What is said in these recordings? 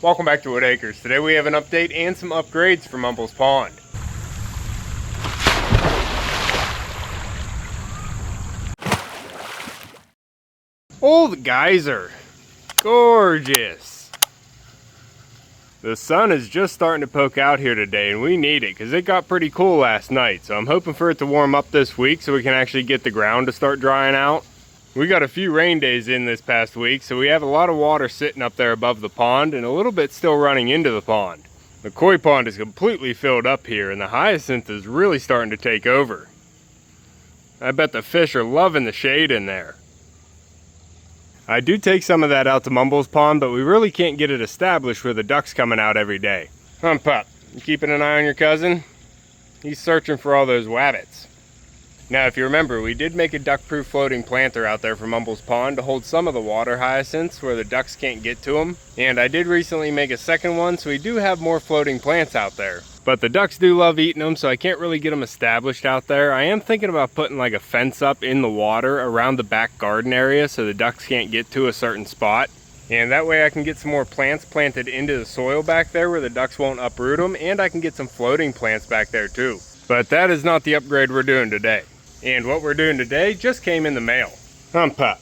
Welcome back to Whitt Acres. Today we have an update and some upgrades for Mumbles Pond. Oh, the geyser. Gorgeous. The sun is just starting to poke out here today, and we need it because it got pretty cool last night. So I'm hoping for it to warm up this week so we can actually get the ground to start drying out. We got a few rain days in this past week, so we have a lot of water sitting up there above the pond and a little bit still running into the pond. The koi pond is completely filled up here, and the hyacinth is really starting to take over. I bet the fish are loving the shade in there. I do take some of that out to Mumbles Pond, but we really can't get it established with the ducks coming out every day. Pup, you keeping an eye on your cousin? He's searching for all those wabbits. Now, if you remember, we did make a duck-proof floating planter out there for Mumbles Pond to hold some of the water hyacinths where the ducks can't get to them. And I did recently make a second one, so we do have more floating plants out there. But the ducks do love eating them, so I can't really get them established out there. I am thinking about putting like a fence up in the water around the back garden area so the ducks can't get to a certain spot. And that way I can get some more plants planted into the soil back there where the ducks won't uproot them, and I can get some floating plants back there too. But that is not the upgrade we're doing today. And what we're doing today just came in the mail. Pup.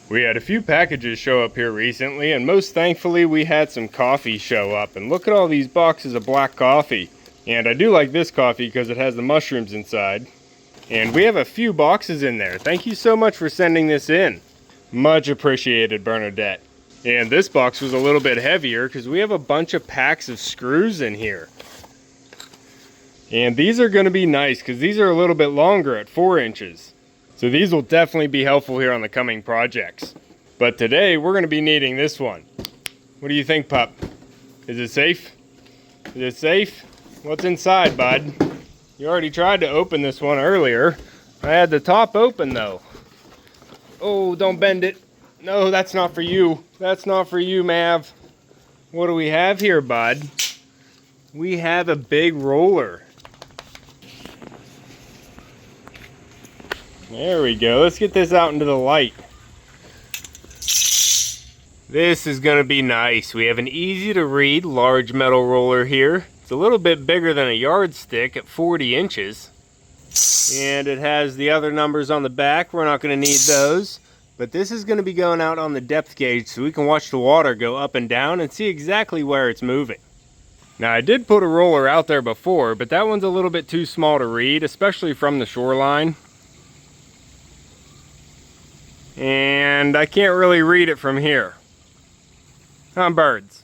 We had a few packages show up here recently, and most thankfully we had some coffee show up. And look at all these boxes of black coffee. And I do like this coffee because it has the mushrooms inside. And we have a few boxes in there. Thank you so much for sending this in. Much appreciated, Bernadette. And this box was a little bit heavier because we have a bunch of packs of screws in here. And these are going to be nice because these are a little bit longer at 4 inches. So these will definitely be helpful here on the coming projects. But today we're going to be needing this one. What do you think, pup? Is it safe? Is it safe? What's inside, bud? You already tried to open this one earlier. I had the top open though. Oh, don't bend it. No, that's not for you. That's not for you, Mav. What do we have here, bud? We have a big roller. There we go. Let's get this out into the light. This is going to be nice. We have an easy to read large metal roller here. It's a little bit bigger than a yardstick at 40 inches. And it has the other numbers on the back. We're not going to need those. But this is going to be going out on the depth gauge so we can watch the water go up and down and see exactly where it's moving. Now, I did put a roller out there before, but that one's a little bit too small to read, especially from the shoreline. And I can't really read it from here. Birds.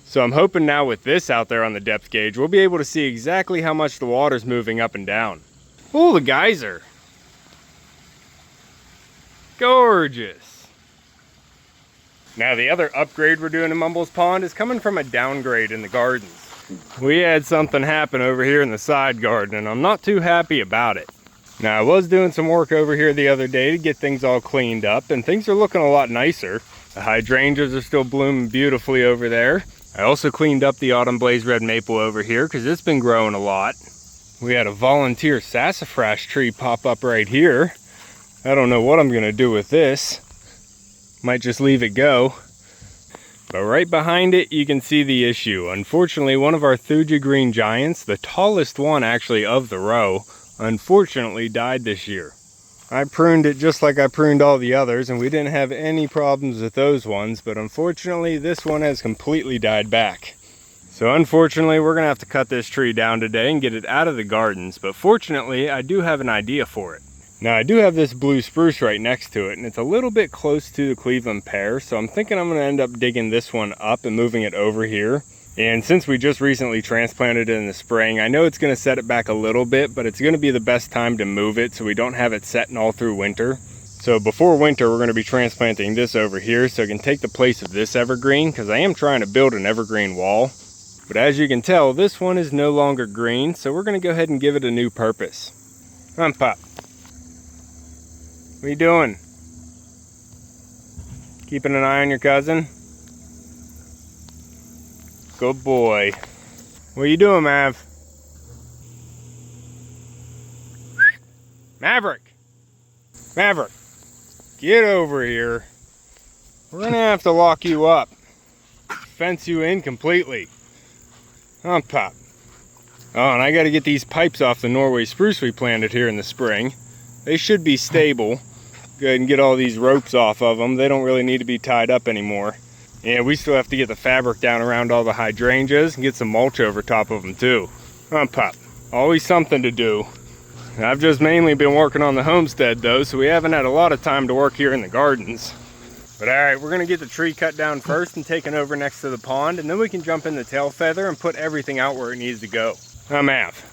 So I'm hoping now with this out there on the depth gauge, we'll be able to see exactly how much the water's moving up and down. Oh, the geyser. Gorgeous. Now the other upgrade we're doing in Mumbles Pond is coming from a downgrade in the gardens. We had something happen over here in the side garden, and I'm not too happy about it. Now, I was doing some work over here the other day to get things all cleaned up, and things are looking a lot nicer. The hydrangeas are still blooming beautifully over there. I also cleaned up the autumn blaze red maple over here because it's been growing a lot. We had a volunteer sassafras tree pop up right here. I don't know what I'm going to do with this. Might just leave it go. But right behind it, you can see the issue. Unfortunately, one of our Thuja green giants, the tallest one actually of the row, unfortunately died this year. I pruned it just like I pruned all the others, and we didn't have any problems with those ones, but unfortunately this one has completely died back. So unfortunately we're gonna have to cut this tree down today and get it out of the gardens, but fortunately I do have an idea for it. Now, I do have this blue spruce right next to it, and it's a little bit close to the Cleveland pear, so I'm thinking I'm gonna end up digging this one up and moving it over here. And since we just recently transplanted it in the spring, I know it's going to set it back a little bit, but it's going to be the best time to move it so we don't have it setting all through winter. So before winter, we're going to be transplanting this over here so it can take the place of this evergreen, because I am trying to build an evergreen wall. But as you can tell, this one is no longer green, so we're going to go ahead and give it a new purpose. Pup. What are you doing? Keeping an eye on your cousin? Good boy. What are you doing, Mav? Maverick! Maverick! Get over here. We're gonna have to lock you up. fence you in completely. On top. Oh, and I got to get these pipes off the Norway spruce we planted here in the spring. They should be stable. Go ahead and get all these ropes off of them. They don't really need to be tied up anymore. And we still have to get the fabric down around all the hydrangeas and get some mulch over top of them too. On pop. Always something to do. I've just mainly been working on the homestead though, so we haven't had a lot of time to work here in the gardens. But alright, we're going to get the tree cut down first and taken over next to the pond, and then we can jump in the tail feather and put everything out where it needs to go. I'm Av.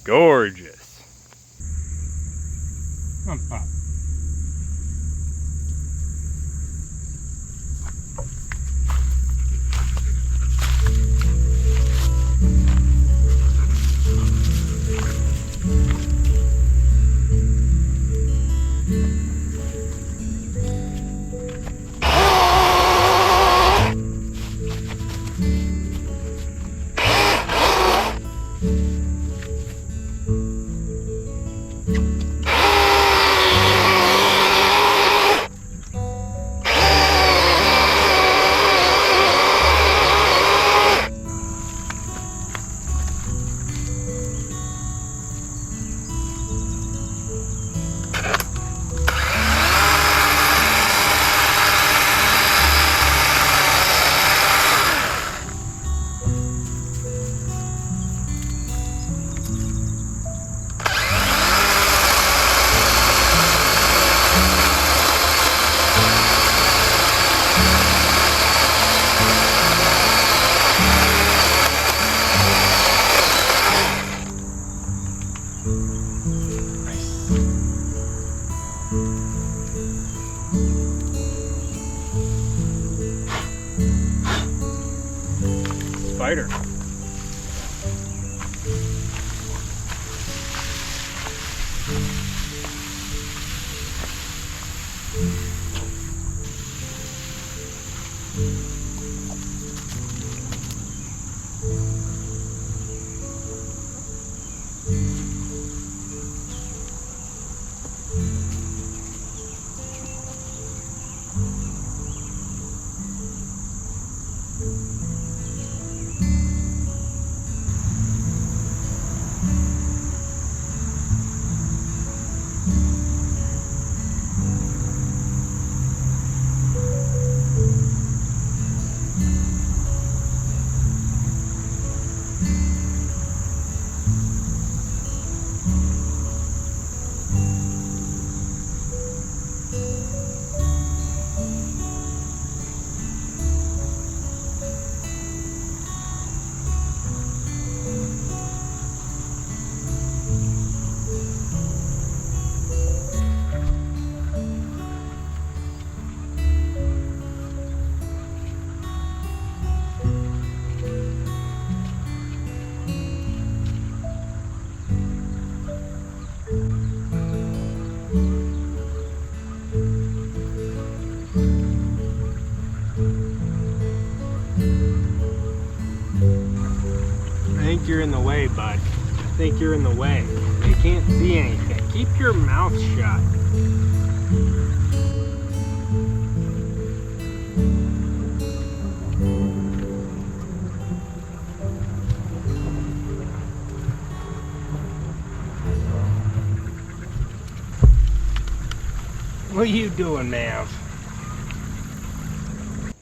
Gorgeous. Pop. Spider. I think you're in the way, bud. I think you're in the way. They can't see anything. Keep your mouth shut. What are you doing, Mav?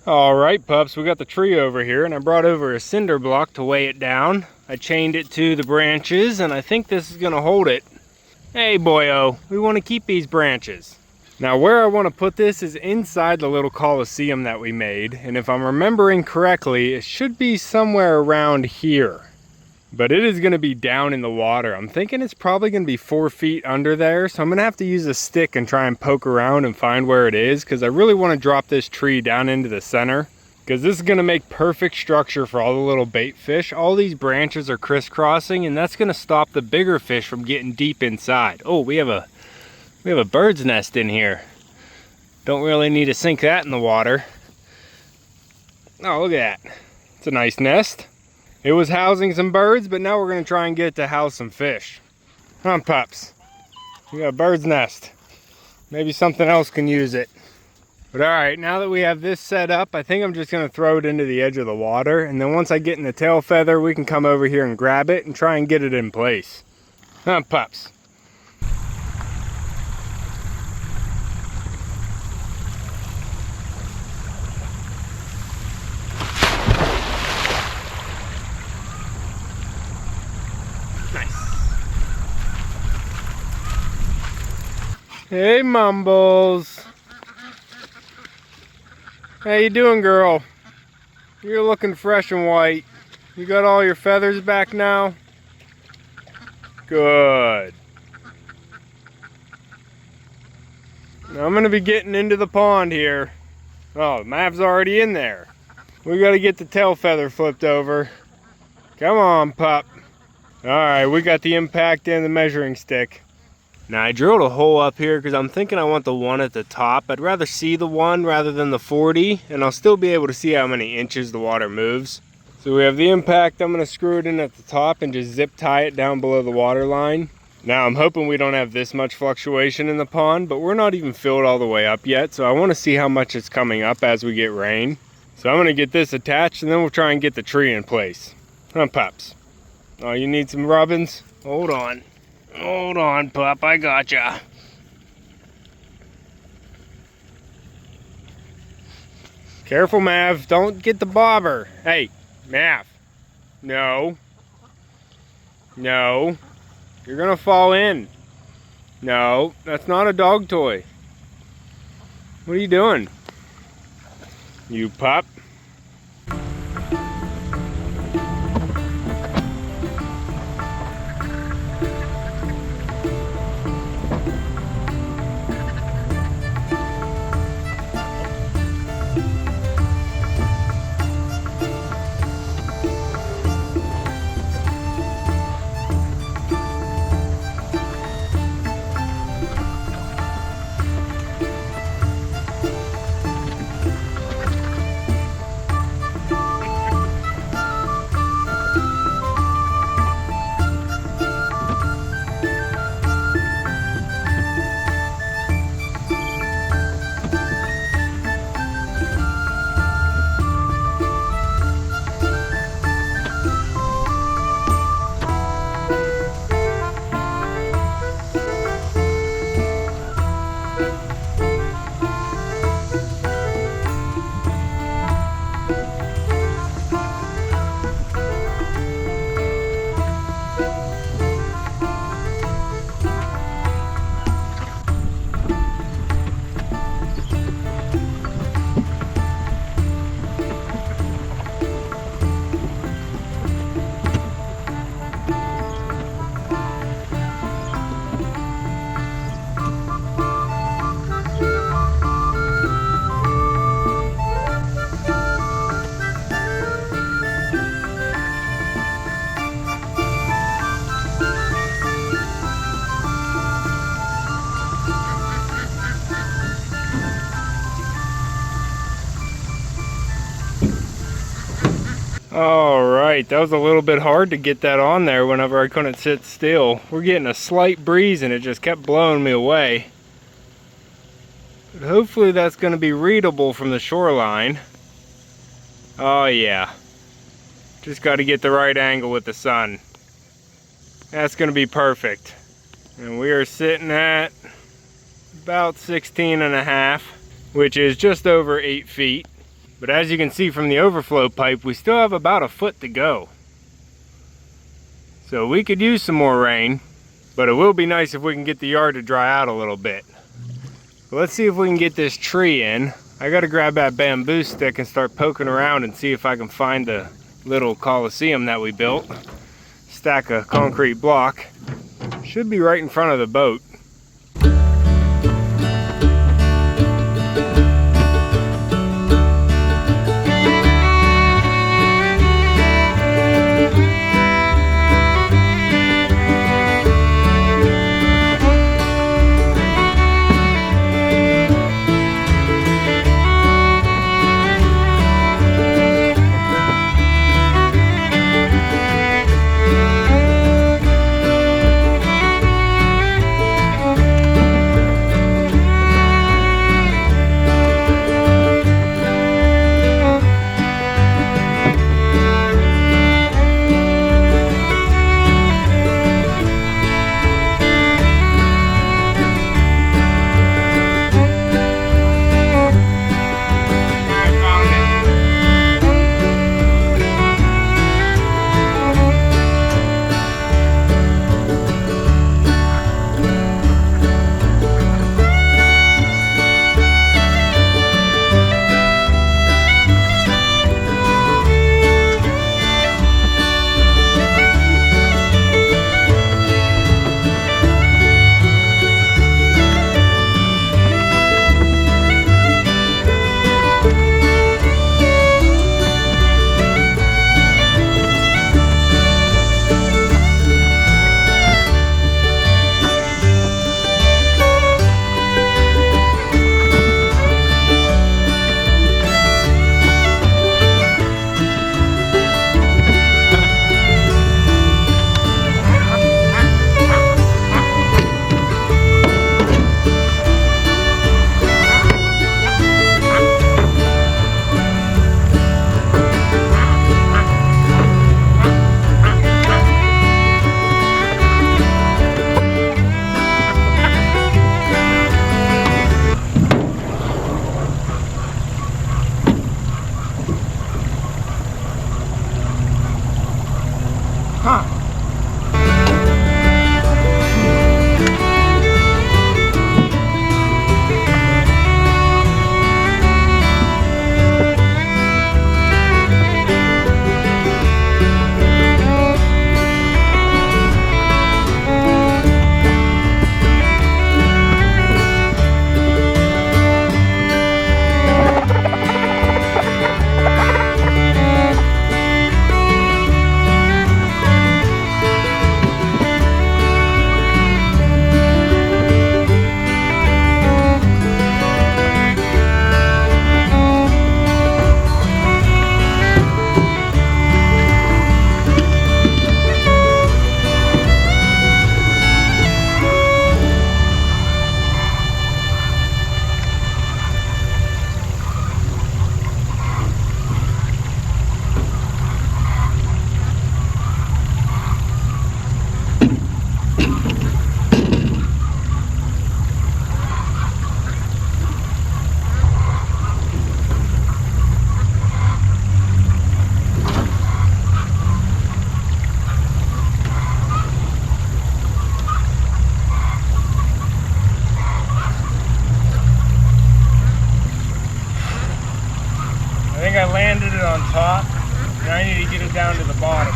Alright pups, we got the tree over here and I brought over a cinder block to weigh it down. I chained it to the branches and I think this is going to hold it. Hey boyo, we want to keep these branches. Now where I want to put this is inside the little coliseum that we made, and if I'm remembering correctly, it should be somewhere around here. But it is going to be down in the water. I'm thinking it's probably going to be 4 feet under there, so I'm going to have to use a stick and try and poke around and find where it is, because I really want to drop this tree down into the center, because this is going to make perfect structure for all the little bait fish. All these branches are crisscrossing, and that's going to stop the bigger fish from getting deep inside. Oh, we have a We have a bird's nest in here. Don't really need to sink that in the water. Oh, look at that. It's a nice nest. It was housing some birds, but now we're gonna try and get it to house some fish. Huh, pups? We got a bird's nest. Maybe something else can use it. But all right, now that we have this set up, I think I'm just gonna throw it into the edge of the water, and then once I get in the tail feather, we can come over here and grab it and try and get it in place. Huh, pups? Hey, Mumbles. How you doing, girl? You're looking fresh and white. You got all your feathers back now? Good. Now I'm gonna be getting into the pond here. Oh, Mav's already in there. We gotta get the tail feather flipped over. Come on, pup. All right, we got the impact and the measuring stick. Now I drilled a hole up here because I'm thinking I want the one at the top. I'd rather see the one rather than the 40, and I'll still be able to see how many inches the water moves. So we have the impact. I'm going to screw it in at the top and just zip tie it down below the water line. Now I'm hoping we don't have this much fluctuation in the pond, but we're not even filled all the way up yet, so I want to see how much it's coming up as we get rain. So I'm going to get this attached, and then we'll try and get the tree in place. Huh, pups? Oh, you need some rubbins? Hold on. Hold on, pup, I gotcha. Careful, Mav, don't get the bobber. Hey, Mav. No. No. You're gonna fall in. No, that's not a dog toy. What are you doing? You pup. Alright, that was a little bit hard to get that on there whenever I couldn't sit still. We're getting a slight breeze and it just kept blowing me away. But hopefully that's going to be readable from the shoreline. Oh yeah. Just got to get the right angle with the sun. That's going to be perfect. And we are sitting at about 16.5, which is just over 8 feet. But as you can see from the overflow pipe, we still have about a foot to go. So we could use some more rain, but it will be nice if we can get the yard to dry out a little bit. So let's see if we can get this tree in. I gotta grab that bamboo stick and start poking around and see if I can find the little coliseum that we built. Stack a concrete block. Should be right in front of the boat. I need to get it down to the bottom.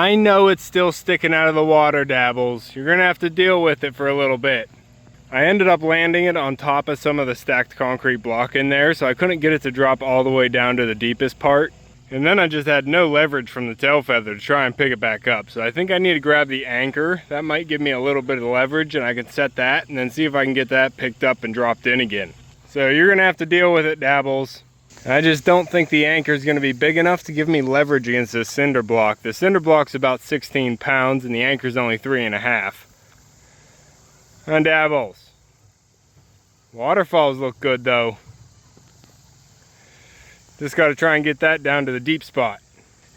I know it's still sticking out of the water, Dabbles. You're gonna have to deal with it for a little bit. I ended up landing it on top of some of the stacked concrete block in there, so I couldn't get it to drop all the way down to the deepest part. And then I just had no leverage from the tail feather to try and pick it back up. So I think I need to grab the anchor. That might give me a little bit of leverage, and I can set that and then see if I can get that picked up and dropped in again. So you're gonna have to deal with it, Dabbles. I just don't think the anchor is going to be big enough to give me leverage against this cinder block. The cinder block's about 16 pounds and the anchor's only 3.5. And Dabbles. Waterfalls look good though. Just got to try and get that down to the deep spot.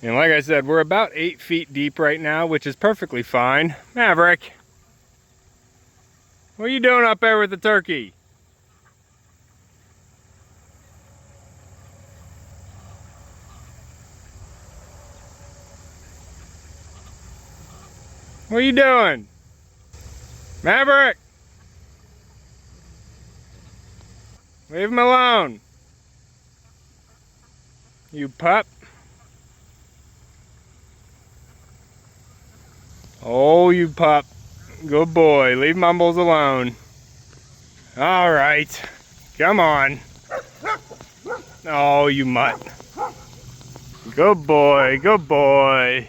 And like I said, we're about 8 feet deep right now, which is perfectly fine. Maverick, what are you doing up there with the turkey? What are you doing? Maverick! Leave him alone. You pup. Oh, you pup. Good boy. Leave Mumbles alone. All right. Come on. Oh, you mutt. Good boy. Good boy.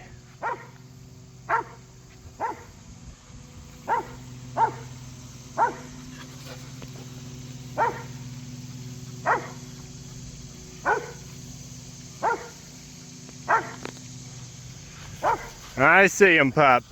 I see him, pup.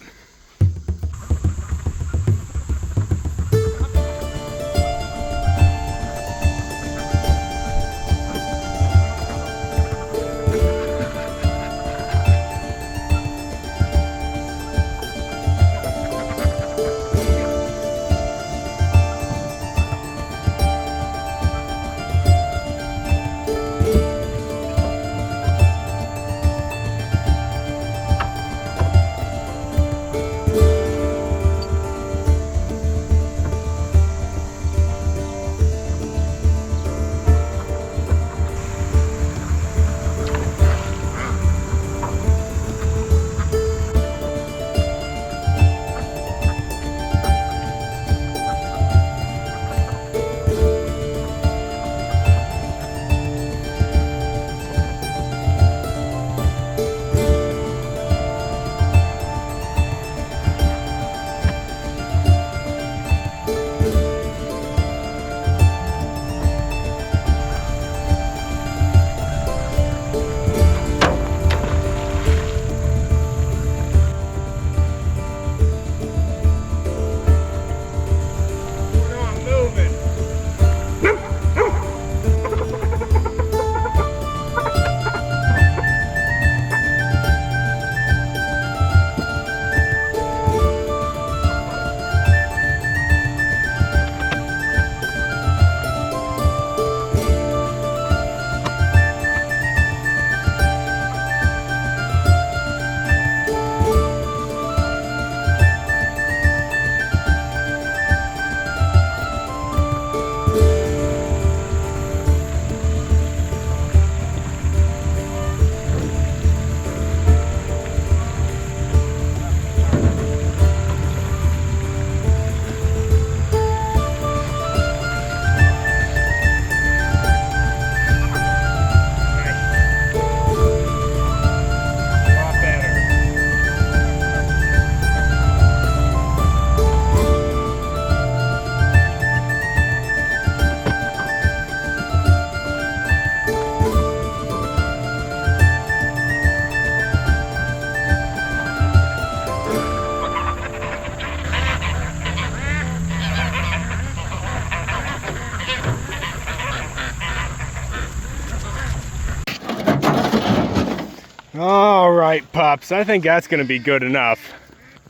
All right, pups, I think that's gonna be good enough.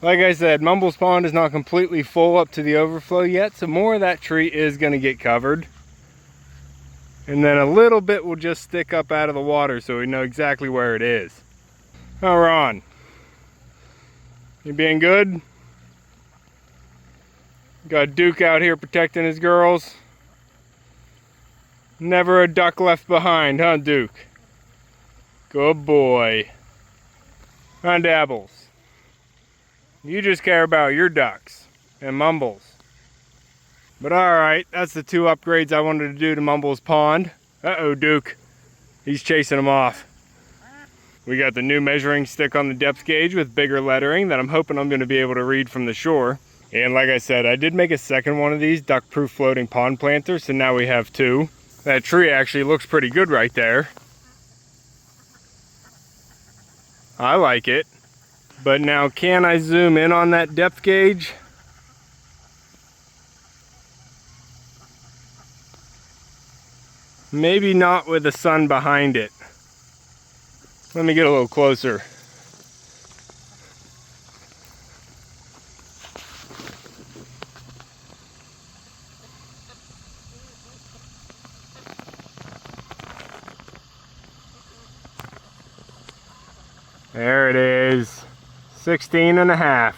Like I said, Mumbles Pond is not completely full up to the overflow yet, so more of that tree is gonna get covered. And then a little bit will just stick up out of the water so we know exactly where it is. Now, Ron, you being good? Got Duke out here protecting his girls. Never a duck left behind, huh, Duke? Good boy. Huh, Dabbles? You just care about your ducks and Mumbles. But alright, that's the 2 upgrades I wanted to do to Mumbles Pond. Uh-oh, Duke. He's chasing them off. We got the new measuring stick on the depth gauge with bigger lettering that I'm hoping I'm going to be able to read from the shore. And like I said, I did make a second one of these duck-proof floating pond planters, so now we have 2. That tree actually looks pretty good right there. I like it. But now, can I zoom in on that depth gauge? Maybe not with the sun behind it. Let me get a little closer. There it is. 16.5.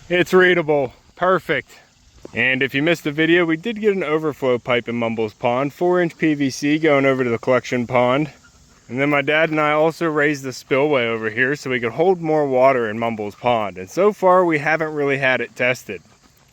It's readable. Perfect. And if you missed the video, we did get an overflow pipe in Mumbles Pond, 4-inch PVC going over to the collection pond. And then my dad and I also raised the spillway over here so we could hold more water in Mumbles Pond. And so far we haven't really had it tested.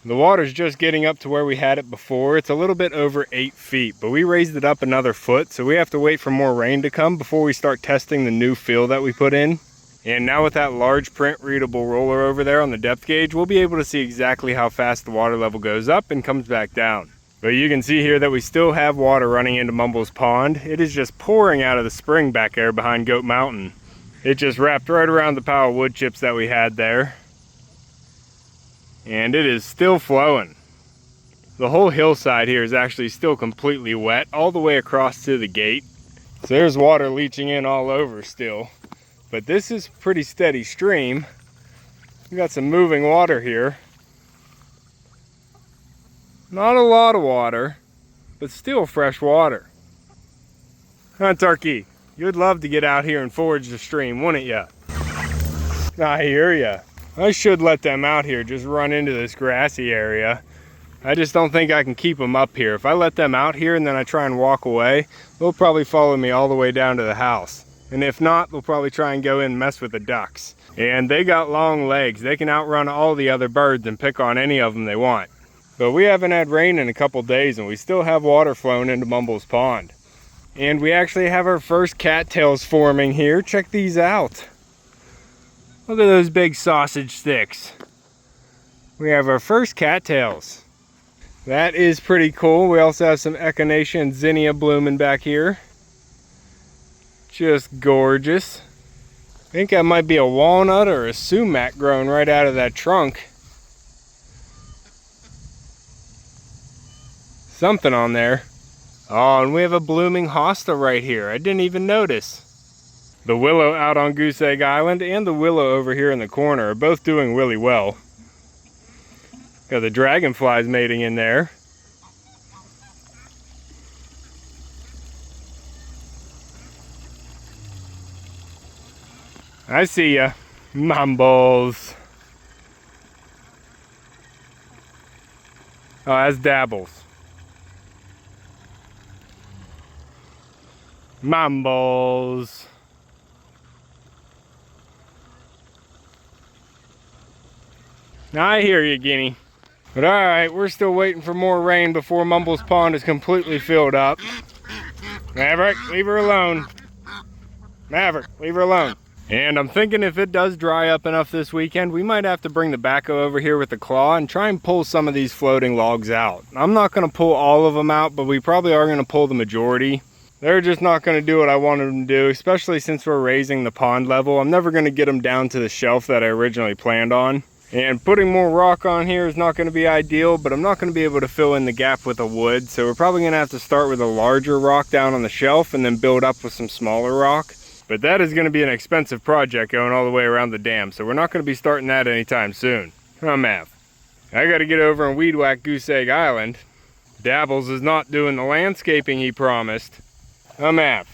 The water's just getting up to where we had it before. It's a little bit over 8 feet, but we raised it up another foot, so we have to wait for more rain to come before we start testing the new fill that we put in. And now with that large print readable roller over there on the depth gauge, we'll be able to see exactly how fast the water level goes up and comes back down. But you can see here that we still have water running into Mumbles Pond. It is just pouring out of the spring back there behind Goat Mountain. It just wrapped right around the pile of wood chips that we had there. And it is still flowing. The whole hillside here is actually still completely wet all the way across to the gate. So there's water leaching in all over still. But this is a pretty steady stream. We got some moving water here. Not a lot of water, but still fresh water. Huh, Turkey? You'd love to get out here and forage the stream, wouldn't ya? I hear ya. I should let them out here, just run into this grassy area. I just don't think I can keep them up here. If I let them out here and then I try and walk away, they'll probably follow me all the way down to the house. And if not, they'll probably try and go in and mess with the ducks. And they got long legs. They can outrun all the other birds and pick on any of them they want. But we haven't had rain in a couple days and we still have water flowing into Mumbles Pond. And we actually have our first cattails forming here. Check these out. Look at those big sausage sticks. We have our first cattails. That is pretty cool. We also have some echinacea and zinnia blooming back here. Just gorgeous. I think that might be a walnut or a sumac growing right out of that trunk. Something on there. Oh, and we have a blooming hosta right here. I didn't even notice. The willow out on Goose Egg Island and the willow over here in the corner are both doing really well. Got the dragonflies mating in there. I see ya, Mumbles. Oh, that's Dabbles. Mumbles. Now I hear you, Guinea. But alright, we're still waiting for more rain before Mumbles Pond is completely filled up. Maverick, leave her alone. Maverick, leave her alone. And I'm thinking if it does dry up enough this weekend, we might have to bring the backhoe over here with the claw and try and pull some of these floating logs out. I'm not going to pull all of them out, but we probably are going to pull the majority. They're just not going to do what I wanted them to do, especially since we're raising the pond level. I'm never going to get them down to the shelf that I originally planned on. And putting more rock on here is not going to be ideal, but I'm not going to be able to fill in the gap with the wood. So we're probably going to have to start with a larger rock down on the shelf and then build up with some smaller rock. But that is going to be an expensive project going all the way around the dam, so we're not going to be starting that anytime soon. Mav. I got to get over and weed whack Goose Egg Island. Dabbles is not doing the landscaping he promised. Mav.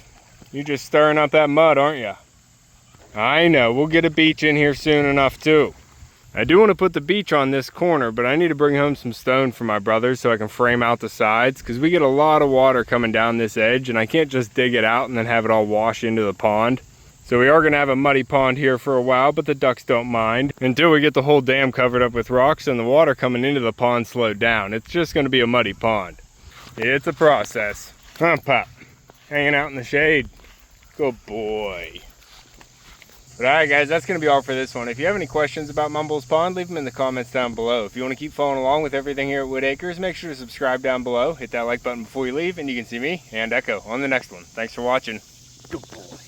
You just stirring up that mud, aren't you? I know, we'll get a beach in here soon enough too. I do want to put the beach on this corner, but I need to bring home some stone for my brothers so I can frame out the sides, because we get a lot of water coming down this edge and I can't just dig it out and then have it all wash into the pond. So we are going to have a muddy pond here for a while, but the ducks don't mind until we get the whole dam covered up with rocks and the water coming into the pond slowed down. It's just going to be a muddy pond. It's a process. Huh, Pop? Hanging out in the shade. Good boy. But alright guys, that's going to be all for this one. If you have any questions about Mumbles Pond, leave them in the comments down below. If you want to keep following along with everything here at Whitt Acres, make sure to subscribe down below. Hit that like button before you leave, and you can see me and Echo on the next one. Thanks for watching. Good boy.